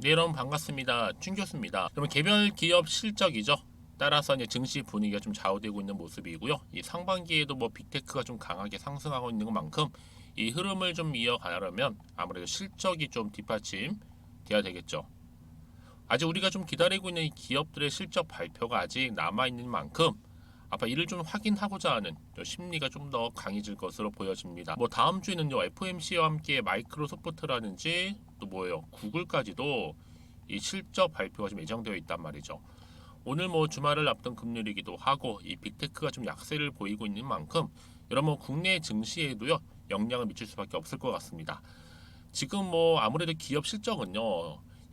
네, 여러분 반갑습니다. 춘 교수입니다. 그러면 개별 기업 실적이죠. 따라서 이제 증시 분위기가 좀 좌우되고 있는 모습이고요. 이 상반기에도 뭐 빅테크가 좀 강하게 상승하고 있는 것만큼 이 흐름을 좀 이어가려면 아무래도 실적이 좀 뒷받침 돼야 되겠죠. 아직 우리가 좀 기다리고 있는 이 기업들의 실적 발표가 아직 남아 있는 만큼 아마 이를 좀 확인하고자 하는 심리가 좀 더 강해질 것으로 보여집니다. 뭐 다음 주에는요 FOMC와 함께 마이크로소프트라든지 또 뭐예요 구글까지도 이 실적 발표가 좀 예정되어 있단 말이죠. 오늘 뭐 주말을 앞둔 금요일이기도 하고 이 빅테크가 좀 약세를 보이고 있는 만큼 여러분 국내 증시에도요 영향을 미칠 수밖에 없을 것 같습니다. 지금 뭐 아무래도 기업 실적은요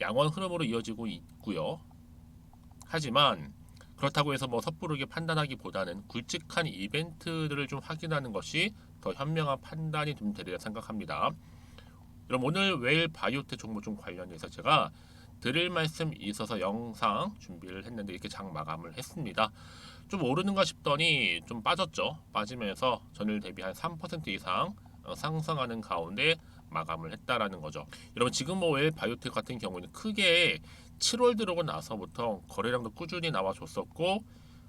양원 흐름으로 이어지고 있고요. 하지만 그렇다고 해서 뭐 섣부르게 판단하기보다는 굵직한 이벤트들을 좀 확인하는 것이 더 현명한 판단이 좀 되리라 생각합니다. 그럼 오늘 웰 바이오텍 종목 좀 관련해서 제가 드릴 말씀 있어서 영상 준비를 했는데 이렇게 장 마감을 했습니다. 좀 오르는가 싶더니 좀 빠졌죠. 빠지면서 전일 대비 한 3% 이상 상승하는 가운데 마감을 했다라는 거죠. 여러분 지금 뭐 웰 바이오텍 같은 경우는 크게 7월 들어오고 나서부터 거래량도 꾸준히 나와줬었고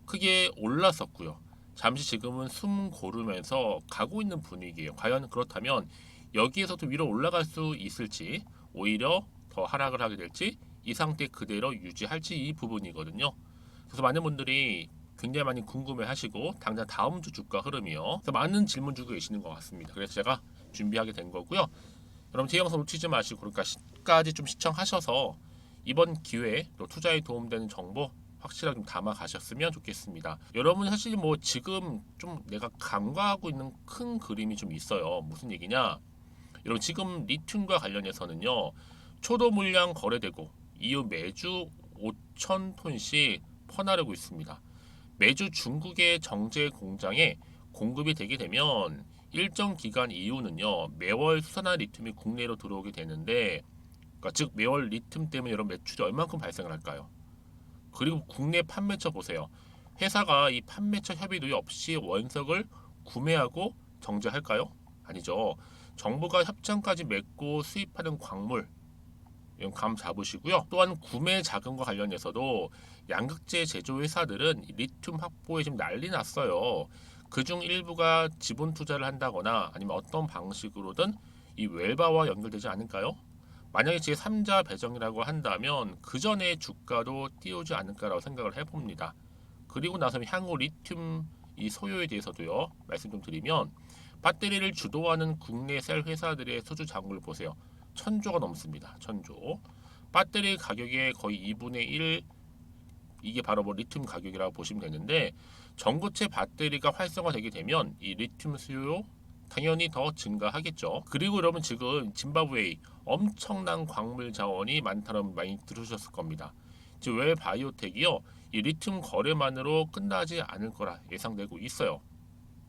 크게 올랐었고요. 잠시 지금은 숨 고르면서 가고 있는 분위기예요. 과연 그렇다면 여기에서도 위로 올라갈 수 있을지 오히려 더 하락을 하게 될지 이 상태 그대로 유지할지 이 부분이거든요. 그래서 많은 분들이 굉장히 많이 궁금해하시고 당장 다음 주 주가 흐름이요. 그래서 많은 질문 주고 계시는 것 같습니다. 그래서 제가 준비하게 된 거고요. 여러분 제 영상 놓치지 마시고 그러니까 끝까지 좀 시청하셔서 이번 기회에 또 투자에 도움되는 정보 확실하게 좀 담아 가셨으면 좋겠습니다. 여러분 사실 뭐 지금 좀 내가 간과하고 있는 큰 그림이 좀 있어요. 무슨 얘기냐? 여러분 지금 리튬과 관련해서는요. 초도 물량 거래되고 이후 매주 5천 톤씩 퍼나르고 있습니다. 매주 중국의 정제 공장에 공급이 되게 되면 일정 기간 이후는요 매월 수산화 리튬이 국내로 들어오게 되는데 그러니까 즉 매월 리튬 때문에 여러분 매출이 얼만큼 발생을 할까요? 그리고 국내 판매처 보세요. 회사가 이 판매처 협의도 없이 원석을 구매하고 정제할까요? 아니죠. 정부가 협정까지 맺고 수입하는 광물 이건 감 잡으시고요. 또한 구매 자금과 관련해서도 양극재 제조 회사들은 리튬 확보에 지금 난리 났어요. 그중 일부가 지분 투자를 한다거나 아니면 어떤 방식으로든 이 웰바와 연결되지 않을까요? 만약에 제3자 배정이라고 한다면 그 전에 주가도 띄우지 않을까라고 생각을 해봅니다. 그리고 나서 향후 리튬 이 소요에 대해서도요 말씀 좀 드리면 배터리를 주도하는 국내 셀 회사들의 소주 잔고를 보세요. 1000조가 넘습니다. 1000조. 배터리 가격의 거의 2분의 1 이게 바로 뭐 리튬 가격이라고 보시면 되는데 전고체 배터리가 활성화되게 되면 이 리튬 수요 당연히 더 증가하겠죠. 그리고 여러분 지금 짐바브웨이 엄청난 광물 자원이 많다는 많이 들으셨을 겁니다. 지금 웰 바이오텍이요 이 리튬 거래만으로 끝나지 않을 거라 예상되고 있어요.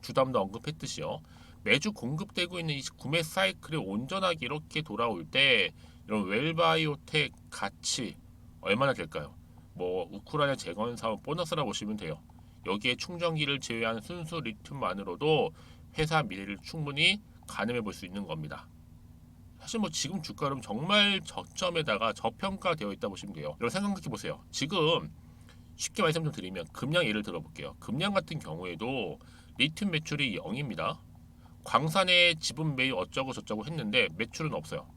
주담도 언급했듯이요. 매주 공급되고 있는 이 구매 사이클이 온전하게 이렇게 돌아올 때 이런 웰바이오텍 가치 얼마나 될까요? 뭐 우크라이나 재건 사업 보너스라고 보시면 돼요. 여기에 충전기를 제외한 순수 리튬만으로도 회사 미래를 충분히 가늠해 볼 수 있는 겁니다. 사실 뭐 지금 주가는 정말 저점에다가 저평가되어 있다 보시면 돼요. 여러분 생각해 보세요. 지금 쉽게 말씀 좀 드리면 금양 예를 들어볼게요. 금양 같은 경우에도 리튬 매출이 0입니다. 광산에 지분 매입 어쩌고 저쩌고 했는데 매출은 없어요.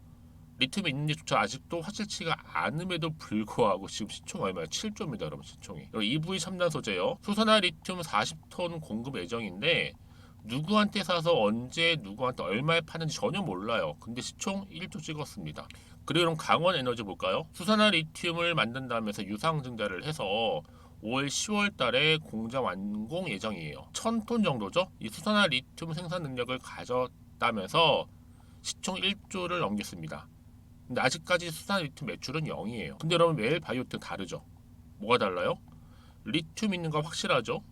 리튬이 있는지조차 아직도 확실치가 않음에도 불구하고 지금 시총 얼마예요? 7조입니다, 여러분 시총이. EV 첨단 소재요. 수산화 리튬 40톤 공급 예정인데 누구한테 사서 언제 누구한테 얼마에 파는지 전혀 몰라요. 근데 시총 1조 찍었습니다. 그리고 그럼 강원 에너지 볼까요? 수산화 리튬을 만든다면서 유상증자를 해서 5월, 10월 달에 공장 완공 예정이에요. 1000톤 정도죠? 이 수산화 리튬 생산 능력을 가졌다면서 시총 1조를 넘겼습니다. 근데 아직까지 수산 리튬 매출은 0이에요. 근데 여러분 매일 바이오텍 다르죠? 뭐가 달라요? 리튬 있는 거 확실하죠?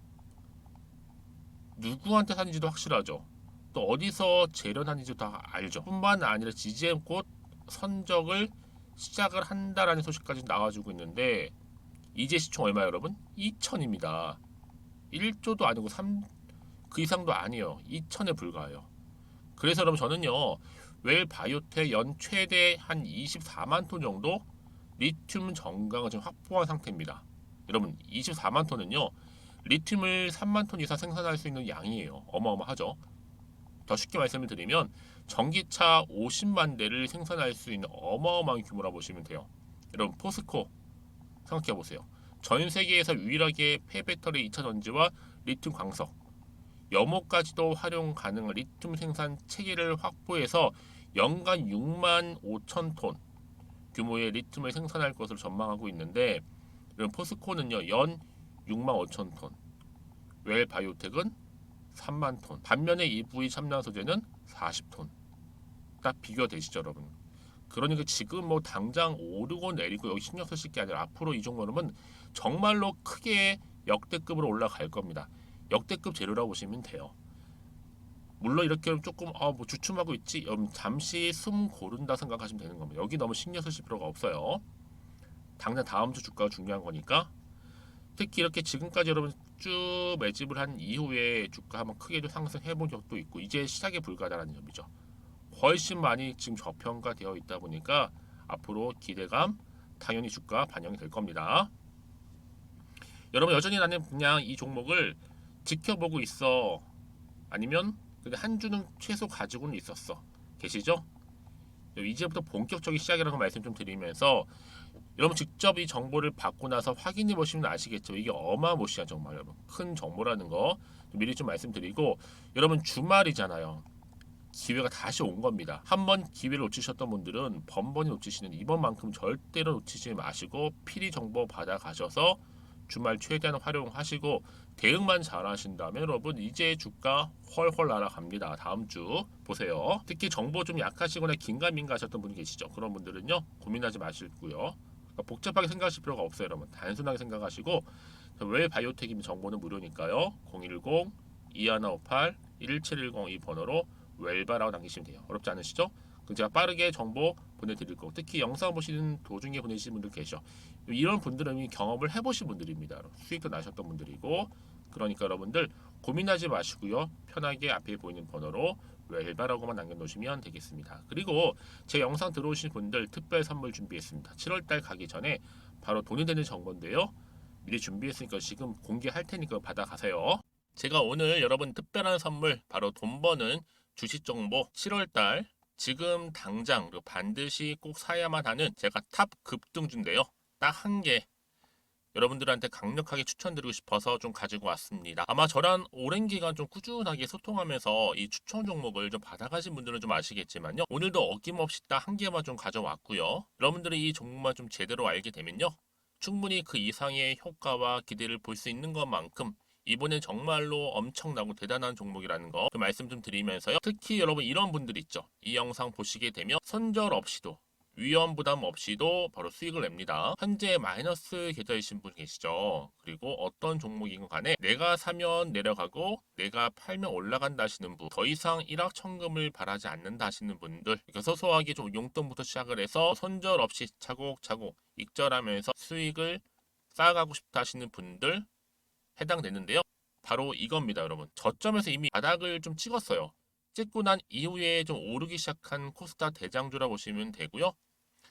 누구한테 사는지도 확실하죠? 또 어디서 재련하는지도 다 알죠? 뿐만 아니라 GGM 곧 선적을 시작을 한다라는 소식까지 나와주고 있는데 이제 시총 얼마예요 여러분? 2천입니다. 1조도 아니고 3그 이상도 아니에요. 2천에 불과해요. 그래서 여러분 저는요 웰 바이오텍 연 최대 한 24만 톤 정도 리튬 정강을 지금 확보한 상태입니다. 여러분 24만 톤은요. 리튬을 3만 톤 이상 생산할 수 있는 양이에요. 어마어마하죠. 더 쉽게 말씀을 드리면 전기차 50만 대를 생산할 수 있는 어마어마한 규모라 보시면 돼요. 여러분 포스코 생각해 보세요. 전 세계에서 유일하게 폐배터리 2차 전지와 리튬 광석, 염호까지도 활용 가능한 리튬 생산 체계를 확보해서 연간 6만 5천 톤 규모의 리튬을 생산할 것으로 전망하고 있는데, 이런 포스코는요 연 6만 5천 톤, 웰바이오텍은 3만 톤, 반면에 EV 첨단 소재는 40톤. 딱 비교되시죠, 여러분? 그러니까 지금 뭐 당장 오르고 내리고 여기 신경 쓰실 게 아니라 앞으로 이 종목은 정말로 크게 역대급으로 올라갈 겁니다. 역대급 재료라고 보시면 돼요. 물론 이렇게 조금 뭐 주춤하고 있지, 잠시 숨 고른다 생각하시면 되는 겁니다. 여기 너무 신경 쓰실 필요가 없어요. 당장 다음 주 주가가 중요한 거니까. 특히 이렇게 지금까지 여러분 쭉 매집을 한 이후에 주가 한번 크게 좀 상승해 본 적도 있고, 이제 시작에 불과하다는 점이죠. 훨씬 많이 지금 저평가되어 있다 보니까 앞으로 기대감 당연히 주가 반영이 될 겁니다. 여러분 여전히 나는 그냥 이 종목을 지켜보고 있어, 아니면 그냥 한 주는 최소 가지고는 있었어 계시죠? 이제부터 본격적인 시작이라고 말씀 좀 드리면서, 여러분 직접 이 정보를 받고 나서 확인해 보시면 아시겠죠. 이게 어마무시한 정말 여러분 큰 정보라는 거 미리 좀 말씀드리고, 여러분 주말이잖아요. 기회가 다시 온 겁니다. 한번 기회를 놓치셨던 분들은 번번이 놓치시는 이번만큼 절대로 놓치지 마시고 필히 정보 받아 가셔서 주말 최대한 활용하시고 대응만 잘 하신다면 여러분 이제 주가 훨훨 날아갑니다. 다음 주 보세요. 특히 정보 좀 약하시거나 긴가민가 하셨던 분 계시죠. 그런 분들은요 고민하지 마시고요. 그러니까 복잡하게 생각하실 필요가 없어요. 여러분 단순하게 생각하시고, 왜 바이오텍이면 정보는 무료니까요. 010-2158-1710 이 번호로 웰바라고 남기시면 돼요. 어렵지 않으시죠? 그럼 제가 빠르게 정보 보내드릴 거고, 특히 영상 보시는 도중에 보내시는 분들 계셔. 이런 분들은 이미 경험을 해보신 분들입니다. 수익도 나셨던 분들이고, 그러니까 여러분들 고민하지 마시고요. 편하게 앞에 보이는 번호로 웰바라고만 남겨놓으시면 되겠습니다. 그리고 제 영상 들어오신 분들 특별 선물 준비했습니다. 7월달 가기 전에 바로 돈이 되는 정보인데요. 미리 준비했으니까 지금 공개할 테니까 받아가세요. 제가 오늘 여러분 특별한 선물, 바로 돈 버는 주식 정보 7월달 지금 당장 그리고 반드시 꼭 사야만 하는 제가 탑 급등주인데요. 딱 한 개 여러분들한테 강력하게 추천드리고 싶어서 좀 가지고 왔습니다. 아마 저랑 오랜 기간 좀 꾸준하게 소통하면서 이 추천 종목을 좀 받아가신 분들은 좀 아시겠지만요. 오늘도 어김없이 딱 한 개만 좀 가져왔고요. 여러분들이 이 종목만 좀 제대로 알게 되면요. 충분히 그 이상의 효과와 기대를 볼 수 있는 것만큼 이번엔 정말로 엄청나고 대단한 종목이라는 거 말씀 좀 드리면서요. 특히 여러분 이런 분들 있죠. 이 영상 보시게 되면 손절 없이도 위험 부담 없이도 바로 수익을 냅니다. 현재 마이너스 계좌이신 분 계시죠? 그리고 어떤 종목이건 간에 내가 사면 내려가고 내가 팔면 올라간다 하시는 분, 더 이상 일확천금을 바라지 않는다 하시는 분들, 그러니까 소소하게 좀 용돈부터 시작을 해서 손절 없이 차곡차곡 익절하면서 수익을 쌓아가고 싶다 하시는 분들 해당되는데요. 바로 이겁니다, 여러분. 저점에서 이미 바닥을 좀 찍었어요. 찍고 난 이후에 좀 오르기 시작한 코스닥 대장주라 보시면 되고요.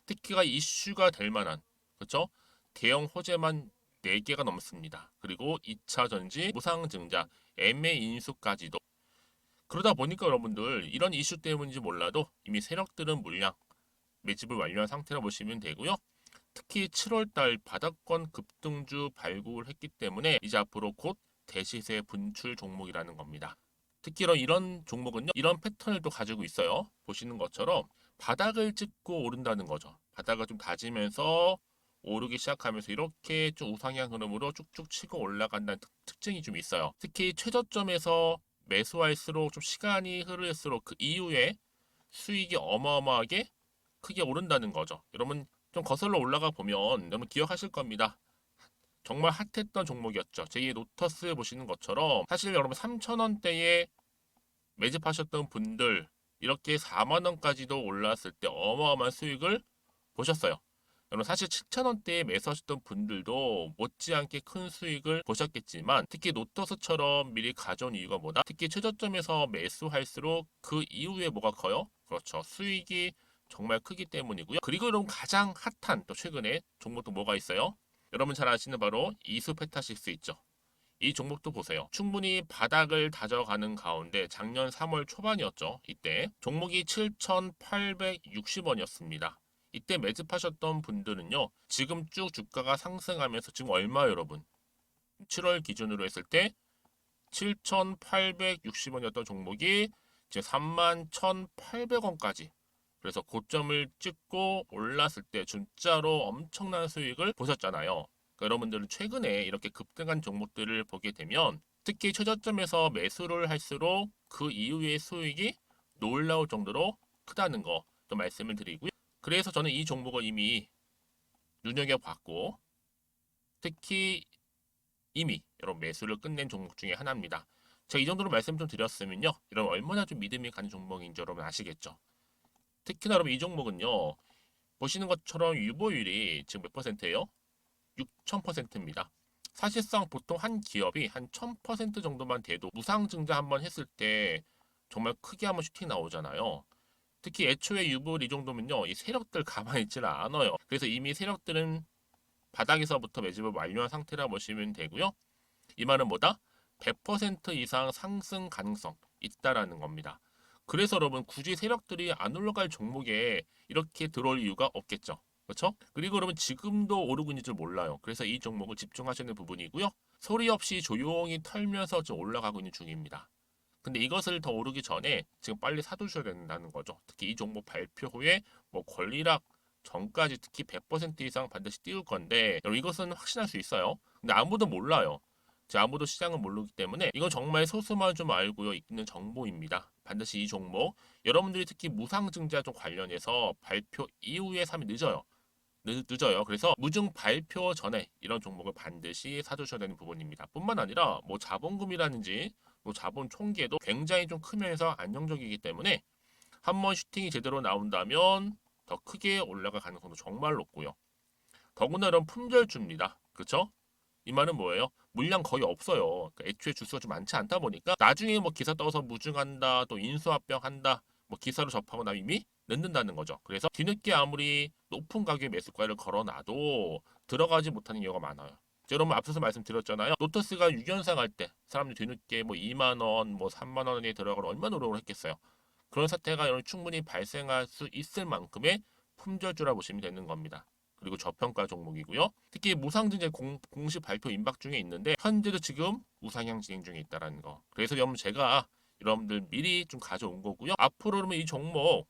특히가 이슈가 될 만한, 그렇죠? 대형 호재만 4개가 넘습니다. 그리고 2차 전지, 무상증자, MA 인수까지도. 그러다 보니까 여러분들 이런 이슈 때문인지 몰라도 이미 세력들은 물량 매집을 완료한 상태라 보시면 되고요. 특히 7월달 바닥권 급등주 발굴했기 때문에 이제 앞으로 곧 대시세 분출 종목이라는 겁니다. 특히 이런 종목은요, 이런 패턴을 또 가지고 있어요. 보시는 것처럼 바닥을 찍고 오른다는 거죠. 바닥을 좀 다지면서 오르기 시작하면서 이렇게 좀 우상향 흐름으로 쭉쭉 치고 올라간다는 특징이 좀 있어요. 특히 최저점에서 매수할수록 좀 시간이 흐를수록 그 이후에 수익이 어마어마하게 크게 오른다는 거죠. 여러분 좀 거슬러 올라가 보면 여러분 기억하실 겁니다. 정말 핫했던 종목이었죠. 제2의 노터스 보시는 것처럼 사실 여러분 3,000원대에 매집하셨던 분들 이렇게 4만 원까지도 올랐을 때 어마어마한 수익을 보셨어요. 여러분 사실 7,000원대에 매수하셨던 분들도 못지않게 큰 수익을 보셨겠지만, 특히 노터스처럼 미리 가져온 이유가 뭐다? 특히 최저점에서 매수할수록 그 이후에 뭐가 커요? 그렇죠. 수익이 정말 크기 때문이고요. 그리고 여러분 가장 핫한 또 최근에 종목도 뭐가 있어요? 여러분 잘 아시는 바로 이수페타식스 있죠. 이 종목도 보세요. 충분히 바닥을 다져가는 가운데 작년 3월 초반이었죠. 이때 종목이 7,860원이었습니다. 이때 매집하셨던 분들은요. 지금 쭉 주가가 상승하면서 지금 얼마요, 여러분? 7월 기준으로 했을 때 7,860원이었던 종목이 이제 31,800원까지. 그래서 고점을 찍고 올랐을 때 진짜로 엄청난 수익을 보셨잖아요. 그러니까 여러분들은 최근에 이렇게 급등한 종목들을 보게 되면 특히 최저점에서 매수를 할수록 그 이후의 수익이 놀라울 정도로 크다는 거 또 말씀을 드리고요. 그래서 저는 이 종목을 이미 눈여겨봤고 특히 이미 여러분 매수를 끝낸 종목 중에 하나입니다. 제가 이 정도로 말씀 좀 드렸으면요. 여러분 얼마나 좀 믿음이 가는 종목인지 여러분 아시겠죠? 특히나 여러분 이 종목은요. 보시는 것처럼 유보율이 지금 몇 퍼센트예요? 6,000%입니다. 사실상 보통 한 기업이 한 1,000% 정도만 돼도 무상증자 한번 했을 때 정말 크게 한번 슈팅 나오잖아요. 특히 애초에 유보율 이 정도면요. 이 세력들 가만히 있지는 않아요. 그래서 이미 세력들은 바닥에서부터 매집을 완료한 상태라 보시면 되고요. 이 말은 뭐다? 100% 이상 상승 가능성 있다라는 겁니다. 그래서 여러분 굳이 세력들이 안 올라갈 종목에 이렇게 들어올 이유가 없겠죠. 그렇죠? 그리고 여러분 지금도 오르고 있는 줄 몰라요. 그래서 이 종목을 집중하시는 부분이고요. 소리 없이 조용히 털면서 지금 올라가고 있는 중입니다. 근데 이것을 더 오르기 전에 지금 빨리 사두셔야 된다는 거죠. 특히 이 종목 발표 후에 뭐 권리락 전까지 특히 100% 이상 반드시 띄울 건데 여러분 이것은 확신할 수 있어요. 근데 아무도 몰라요. 아무도 시장은 모르기 때문에 이건 정말 소수만 좀 알고 있는 정보입니다. 반드시 이 종목 여러분들이 특히 무상증자 좀 관련해서 발표 이후에 사면 늦어요. 늦어요. 그래서 무증 발표 전에 이런 종목을 반드시 사두셔야 되는 부분입니다. 뿐만 아니라 뭐 자본금이라든지 뭐 자본 총계도 굉장히 좀 크면서 안정적이기 때문에 한번 슈팅이 제대로 나온다면 더 크게 올라갈 가능성도 정말 높고요. 더구나 이런 품절주입니다. 그렇죠? 이 말은 뭐예요? 물량 거의 없어요. 그러니까 애초에 주수가 좀 많지 않다 보니까 나중에 뭐 기사 떠서 무증한다, 또 인수합병한다, 뭐 기사로 접하고 나면 이미 늦는다는 거죠. 그래서 뒤늦게 아무리 높은 가격의 매수가를 걸어놔도 들어가지 못하는 경우가 많아요. 여러분 앞서서 말씀드렸잖아요. 로터스가 6연상 할 때 사람들이 뒤늦게 뭐 2만 원, 뭐 3만 원에 들어가러 얼마나 노력을 했겠어요. 그런 사태가 충분히 발생할 수 있을 만큼의 품절주라 보시면 되는 겁니다. 그리고 저평가 종목이고요. 특히 무상증자 공식 발표 임박 중에 있는데 현재도 지금 우상향 진행 중에 있다는 거. 그래서 여러분 제가 여러분들 미리 좀 가져온 거고요. 앞으로 그러면 이 종목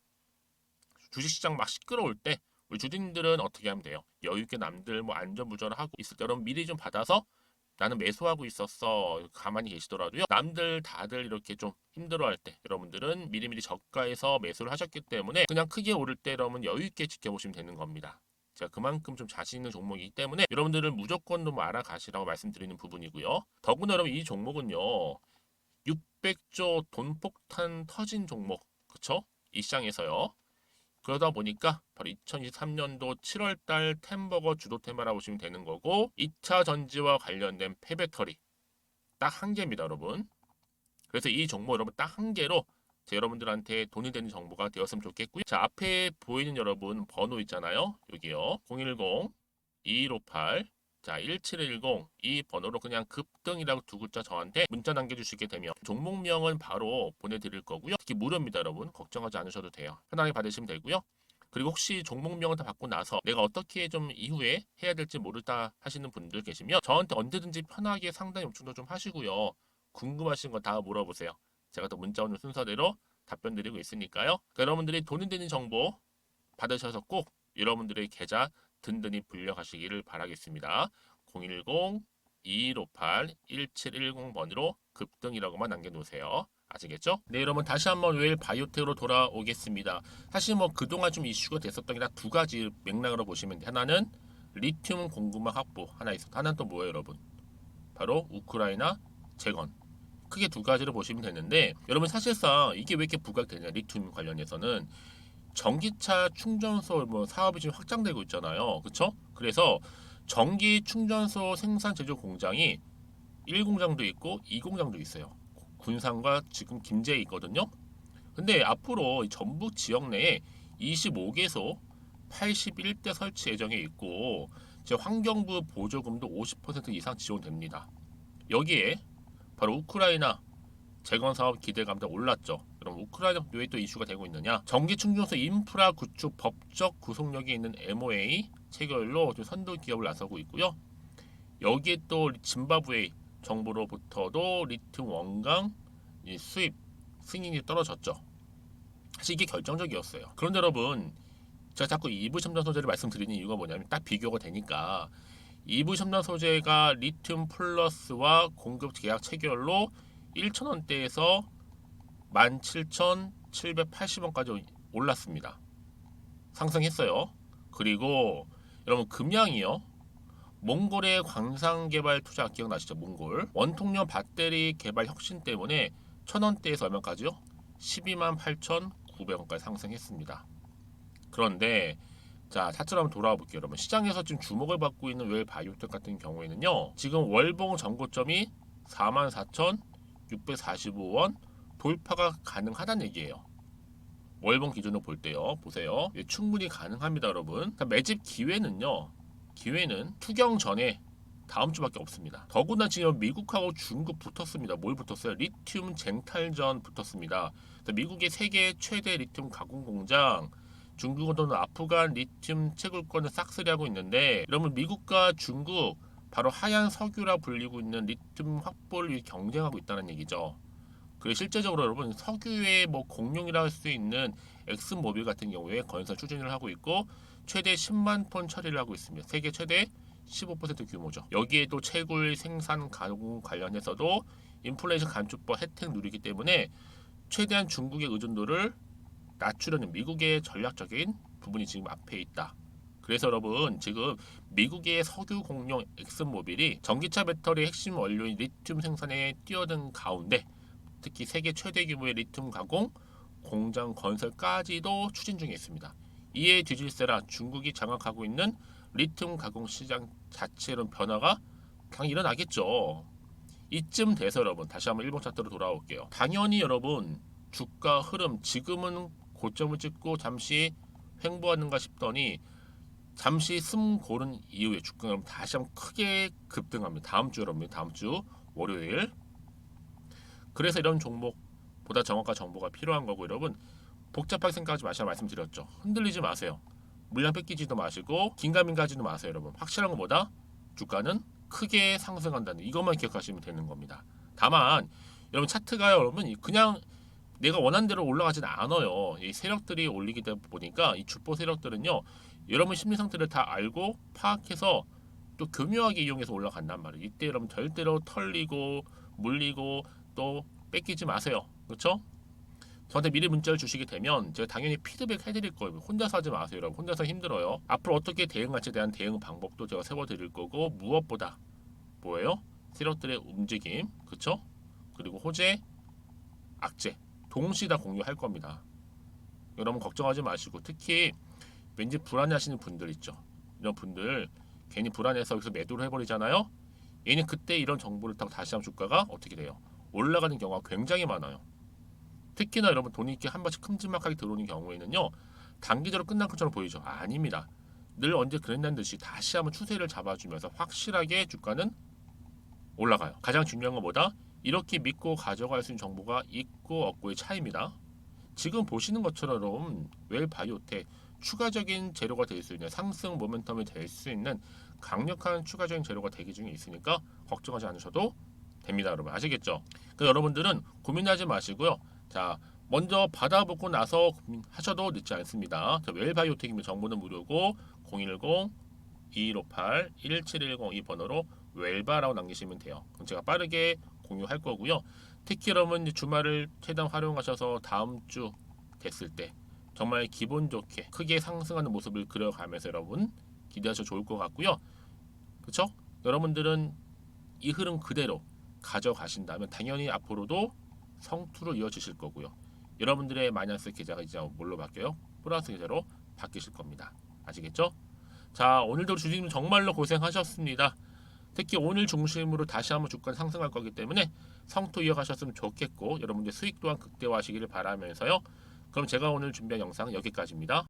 주식시장 막 시끄러울 때 우리 주주님들은 어떻게 하면 돼요? 여유 있게 남들 뭐 안전부전을 하고 있을 때 여러분 미리 좀 받아서 나는 매수하고 있었어. 가만히 계시더라도요. 남들 다들 이렇게 좀 힘들어할 때 여러분들은 미리미리 저가에서 매수를 하셨기 때문에 그냥 크게 오를 때 여러분 여유 있게 지켜보시면 되는 겁니다. 제가 그만큼 좀 자신 있는 종목이기 때문에 여러분들은 무조건 좀 알아가시라고 말씀드리는 부분이고요. 더구나 여러분 이 종목은요. 600조 돈폭탄 터진 종목. 그쵸? 이 시장에서요. 그러다 보니까 바로 2023년도 7월달 템버거 주도 테마라 보시면 되는 거고 2차 전지와 관련된 폐배터리 딱 한 개입니다, 여러분. 그래서 이 정보 여러분 딱 한 개로 여러분들한테 돈이 되는 정보가 되었으면 좋겠고요. 자, 앞에 보이는 여러분 번호 있잖아요. 여기요. 010-2158 자, 1710 이 번호로 그냥 급등이라고 두 글자 저한테 문자 남겨주시게 되면 종목명은 바로 보내드릴 거고요. 특히 무료입니다, 여러분. 걱정하지 않으셔도 돼요. 편하게 받으시면 되고요. 그리고 혹시 종목명을 다 받고 나서 내가 어떻게 좀 이후에 해야 될지 모르다 하시는 분들 계시면 저한테 언제든지 편하게 상담 요청도 좀 하시고요. 궁금하신 거 다 물어보세요. 제가 또 문자 오는 순서대로 답변 드리고 있으니까요. 그러니까 여러분들이 돈이 되는 정보 받으셔서 꼭 여러분들의 계좌 든든히 불려가시기를 바라겠습니다. 010-2158-1710번으로 급등이라고만 남겨놓으세요. 아시겠죠? 네, 여러분 다시 한번 웰 바이오텍으로 돌아오겠습니다. 사실 뭐 그동안 좀 이슈가 됐었던 게 딱 두 가지 맥락으로 보시면 돼요. 하나는 리튬 공급망 확보 하나 있었고 하나는 또 뭐예요, 여러분? 바로 우크라이나 재건. 크게 두 가지로 보시면 되는데 여러분 사실상 이게 왜 이렇게 부각되냐 리튬 관련해서는 전기차 충전소 뭐 사업이 지금 확장되고 있잖아요. 그렇죠? 그래서 전기 충전소 생산 제조 공장이 1공장도 있고 2공장도 있어요. 군산과 지금 김제에 있거든요. 근데 앞으로 전북 지역 내에 25개소 81대 설치 예정에 있고 제 환경부 보조금도 50% 이상 지원됩니다. 여기에 바로 우크라이나 재건 사업 기대감도 올랐죠. 그럼 우크라이나 왜 또 이슈가 되고 있느냐? 전기 충전소 인프라 구축 법적 구속력이 있는 MOA 체결로 좀 선도 기업을 나서고 있고요. 여기에 또 짐바브웨 정부로부터도 리튬 원강 수입 승인이 떨어졌죠. 사실 이게 결정적이었어요. 그런데 여러분, 제가 자꾸 이부 첨단 소재를 말씀드리는 이유가 뭐냐면 딱 비교가 되니까 이부 첨단 소재가 리튬 플러스와 공급 계약 체결로 1,000원대에서 17,780원까지 올랐습니다. 상승했어요. 그리고 여러분 금양이요. 몽골의 광산개발 투자 기억나시죠? 몽골 원통형 배터리 개발 혁신 때문에 1,000원대에서 얼마까지요? 12만 8,900원까지 상승했습니다. 그런데 자 차트로 한번 돌아와 볼게요. 여러분 시장에서 지금 주목을 받고 있는 웰 바이오텍 같은 경우에는요. 지금 월봉 전고점이 44,645원 돌파가 가능하다는 얘기예요. 월봉 기준으로 볼 때요. 보세요. 충분히 가능합니다, 여러분. 매집 기회는요. 기회는 투경 전에 다음 주밖에 없습니다. 더구나 지금 미국하고 중국 붙었습니다. 뭘 붙었어요? 리튬 쟁탈전 붙었습니다. 미국의 세계 최대 리튬 가공 공장, 중국은 아프간 리튬 채굴권을 싹쓸이하고 있는데, 여러분 미국과 중국 바로 하얀 석유라 불리고 있는 리튬 확보를 위해 경쟁하고 있다는 얘기죠. 그리고 실제적으로 여러분 석유의 공룡이라 할 수 있는 엑슨모빌 같은 경우에 건설 추진을 하고 있고 최대 10만 톤 처리를 하고 있습니다. 세계 최대 15% 규모죠. 여기에도 채굴 생산 가공 관련해서도 인플레이션 감축법 혜택 누리기 때문에 최대한 중국의 의존도를 낮추려는 미국의 전략적인 부분이 지금 앞에 있다. 그래서 여러분 지금 미국의 석유 공룡 엑슨모빌이 전기차 배터리 핵심 원료인 리튬 생산에 뛰어든 가운데 특히 세계 최대 규모의 리튬 가공 공장 건설까지도 추진 중에 있습니다. 이에 뒤질세라 중국이 장악하고 있는 리튬 가공 시장 자체로 변화가 당연히 일어나겠죠. 이쯤 돼서 여러분 다시 한번 일본 차트로 돌아올게요. 당연히 여러분 주가 흐름 지금은 고점을 찍고 잠시 횡보하는가 싶더니 잠시 숨 고른 이후에 주가는 다시 한번 크게 급등합니다. 다음 주 여러분 다음 주 월요일. 그래서 이런 종목보다 정확한 정보가 필요한 거고 여러분 복잡하게 생각하지 마시라 말씀드렸죠. 흔들리지 마세요. 물량 뺏기지도 마시고 긴가민가지도 마세요. 여러분 확실한 것보다 주가는 크게 상승한다는 이것만 기억하시면 되는 겁니다. 다만 여러분 차트가요 여러분 그냥 내가 원하는 대로 올라가진 않아요. 이 세력들이 올리기 보니까 이 주포 세력들은요 여러분 심리 상태를 다 알고 파악해서 또 교묘하게 이용해서 올라간단 말이에요. 이때 여러분 절대로 털리고 물리고 또 뺏기지 마세요. 그렇죠? 저한테 미리 문자를 주시게 되면 제가 당연히 피드백 해드릴 거예요. 혼자서 하지 마세요. 여러분 혼자서 힘들어요. 앞으로 어떻게 대응할지에 대한 대응 방법도 제가 세워드릴 거고 무엇보다 뭐예요? 세력들의 움직임 그렇죠? 그리고 호재, 악재 동시에 다 공유할 겁니다. 여러분 걱정하지 마시고 특히 왠지 불안해하시는 분들 있죠. 이런 분들 괜히 불안해서 여기서 매도를 해버리잖아요. 얘는 그때 이런 정보를 타고 다시 한번 주가가 어떻게 돼요? 올라가는 경우가 굉장히 많아요. 특히나 여러분 돈이 이렇게 한 번씩 큼지막하게 들어오는 경우에는요. 단기적으로 끝난 것처럼 보이죠? 아닙니다. 늘 언제 그랬다는 듯이 다시 한번 추세를 잡아주면서 확실하게 주가는 올라가요. 가장 중요한 것보다 이렇게 믿고 가져갈 수 있는 정보가 있고 없고의 차이입니다. 지금 보시는 것처럼 웰 바이오텍 추가적인 재료가 될 수 있는 상승 모멘텀이 될 수 있는 강력한 추가적인 재료가 대기 중에 있으니까 걱정하지 않으셔도 됩니다. 여러분 아시겠죠? 그 여러분들은 고민하지 마시고요. 자 먼저 받아보고 나서 고민하셔도 늦지 않습니다. 웰 바이오텍이면 정보는 무료고 010-2158-1710 이 번호로 웰바라고 남기시면 돼요. 그럼 제가 빠르게 공유할 거고요. 특히 여러분 주말을 최대한 활용하셔서 다음 주 됐을 때 정말 기분 좋게 크게 상승하는 모습을 그려가면서 여러분 기대하셔도 좋을 것 같고요. 그렇죠? 여러분들은 이 흐름 그대로 가져가신다면 당연히 앞으로도 성투로 이어지실 거고요. 여러분들의 마이너스 계좌가 이제 뭘로 바뀌어요? 플러스 계좌로 바뀌실 겁니다. 아시겠죠? 자 오늘도 주주님 정말로 고생하셨습니다. 특히 오늘 중심으로 다시 한번 주가 상승할 거기 때문에 성투 이어가셨으면 좋겠고 여러분들 수익 또한 극대화하시기를 바라면서요. 그럼 제가 오늘 준비한 영상은 여기까지입니다.